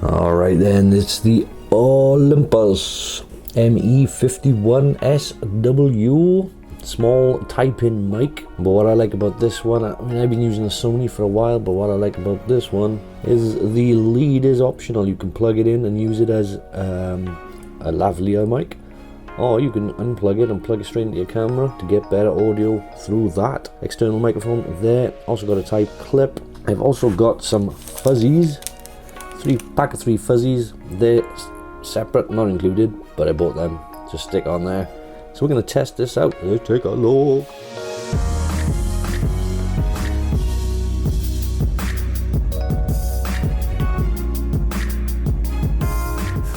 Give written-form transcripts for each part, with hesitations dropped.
Alright then, it's the Olympus ME51SW small type-in mic. But what I like about this one, I mean, I've been using the Sony for a while, but what I like about this one is the lead is optional. You can plug it in and use it as a lavalier mic, or you can unplug it and plug it straight into your camera to get better audio through that external microphone there. Also got a type clip. I've also got some fuzzies, pack of 3 fuzzies. They're separate, not included, but I bought them to stick on there. So we're going to test this out. Let's take a look.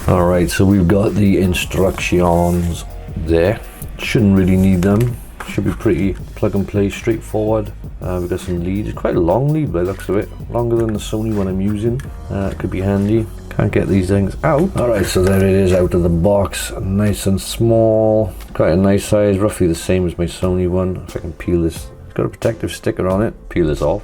Alright, so we've got the instructions there. Shouldn't really need them. Should be pretty plug and play, straightforward. We've got some lead. It's quite a long lead by the looks of it. Longer than the Sony one I'm using. It could be handy. Can't get these things out. Alright, so there it is out of the box. Nice and small. Quite a nice size. Roughly the same as my Sony one. If I can peel this. It's got a protective sticker on it. Peel this off.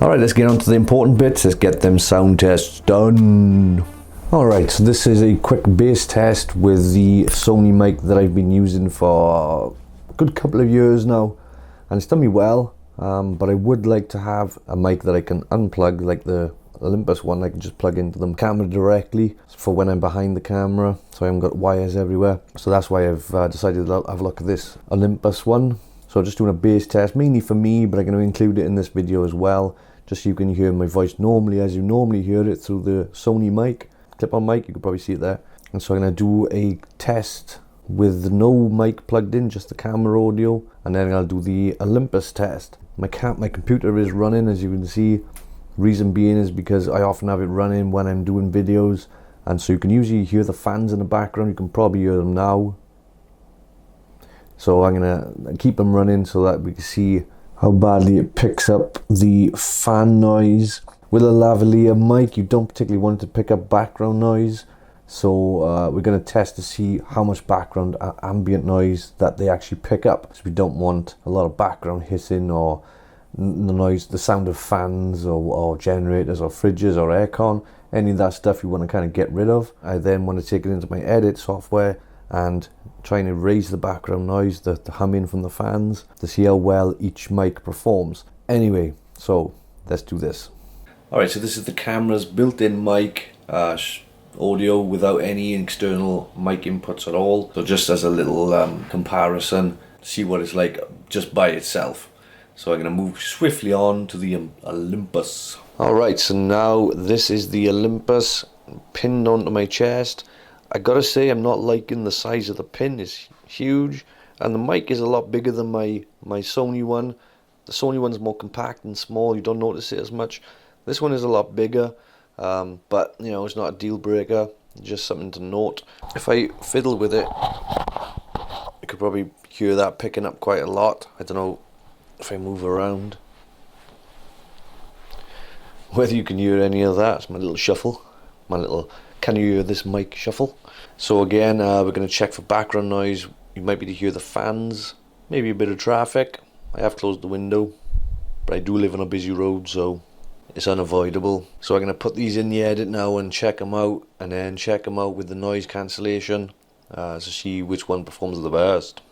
Alright, let's get on to the important bits. Let's get them sound tests done. Alright, so this is a quick bass test with the Sony mic that I've been using for a good couple of years now. And it's done me well. But I would like to have a mic that I can unplug, like the Olympus one. I can just plug into the camera directly for when I'm behind the camera, so I haven't got wires everywhere. So that's why I've decided to have a look at this Olympus one. So just doing a bass test, mainly for me, but I'm going to include it in this video as well, just so you can hear my voice normally, as you normally hear it through the Sony mic, clip-on mic. You can probably see it there. And so I'm going to do a test with no mic plugged in, just the camera audio, and then I'll do the Olympus test. My computer is running, as you can see. Reason being is because I often have it running when I'm doing videos, and so you can usually hear the fans in the background. You can probably hear them now. So I'm gonna keep them running so that we can see how badly it picks up the fan noise. With a lavalier mic, you don't particularly want it to pick up background noise. So we're going to test to see how much background ambient noise that they actually pick up. So we don't want a lot of background hissing or the noise, the sound of fans or generators or fridges or aircon. Any of that stuff you want to kind of get rid of. I then want to take it into my edit software and try and erase the background noise, the humming from the fans, to see how well each mic performs. Anyway, so let's do this. Alright, so this is the camera's built-in mic. Audio without any external mic inputs at all. So just as a little comparison, see what it's like just by itself. So I'm going to move swiftly on to the Olympus. Alright, so now this is the Olympus pinned onto my chest. I gotta say, I'm not liking the size of the pin. It's huge, and the mic is a lot bigger than my Sony one. The Sony one's more compact and small. You don't notice it as much. This one is a lot bigger. But you know, it's not a deal breaker, just something to note. If I fiddle with it, you could probably hear that picking up quite a lot. I don't know if I move around whether you can hear any of that. It's my little shuffle, my little can you hear this mic shuffle. So again, we're going to check for background noise. You might be able to hear the fans, maybe a bit of traffic. I have closed the window, but I do live on a busy road, so it's unavoidable. So I'm going to put these in the edit now and check them out, and then check them out with the noise cancellation to see which one performs the best.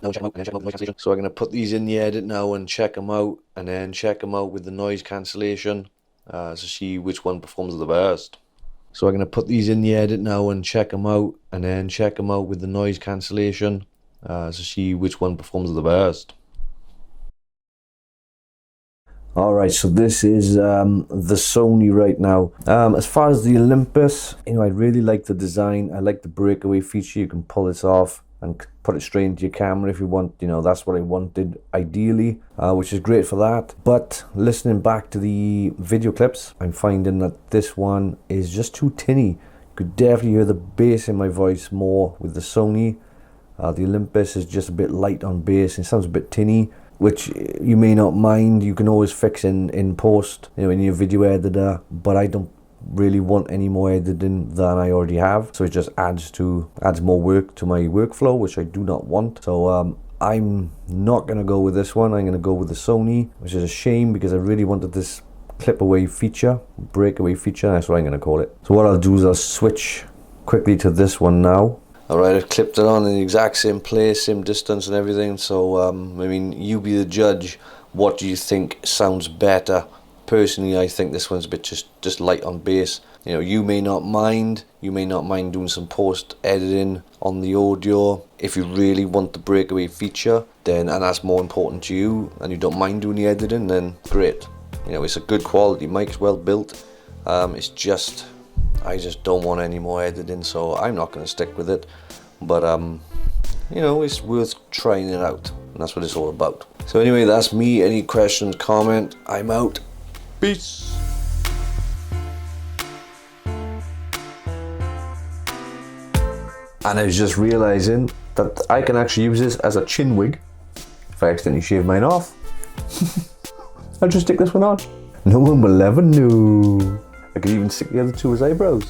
So I'm going to put these in the edit now and check them out, and then check them out with the noise cancellation to see which one performs the best. So I'm going to put these in the edit now and check them out, and then check them out with the noise cancellation to see which one performs the best. Alright, so this is the Sony right now. As far as the Olympus, you know, I really like the design. I like the breakaway feature. You can pull this off and put it straight into your camera if you want. You know, that's what I wanted ideally, which is great for that. But listening back to the video clips, I'm finding that this one is just too tinny. You could definitely hear the bass in my voice more with the Sony. The Olympus is just a bit light on bass. It sounds a bit tinny, which you may not mind. You can always fix in post, you know, in your video editor, but I don't really want any more editing than I already have, so it just adds more work to my workflow, which I do not want. So I'm not going to go with this one. I'm going to go with the Sony, which is a shame because I really wanted this clip away feature, breakaway feature, that's what I'm going to call it. So what I'll do is I'll switch quickly to this one now. Alright, I've clipped it on in the exact same place, same distance and everything, so I mean, you be the judge. What do you think sounds better? Personally, I think this one's a bit just light on bass. You know, you may not mind doing some post editing on the audio. If you really want the breakaway feature, then, and that's more important to you, and you don't mind doing the editing, then great. You know, it's a good quality mic, it's well built. It's just, I just don't want any more editing, so I'm not going to stick with it. But you know, it's worth trying it out, and that's what it's all about. So anyway, that's me. Any questions, comment, I'm out. Peace. And I was just realizing that I can actually use this as a chin wig. If I accidentally shave mine off, I'll just stick this one on. No one will ever know. I could even stick the other two as eyebrows.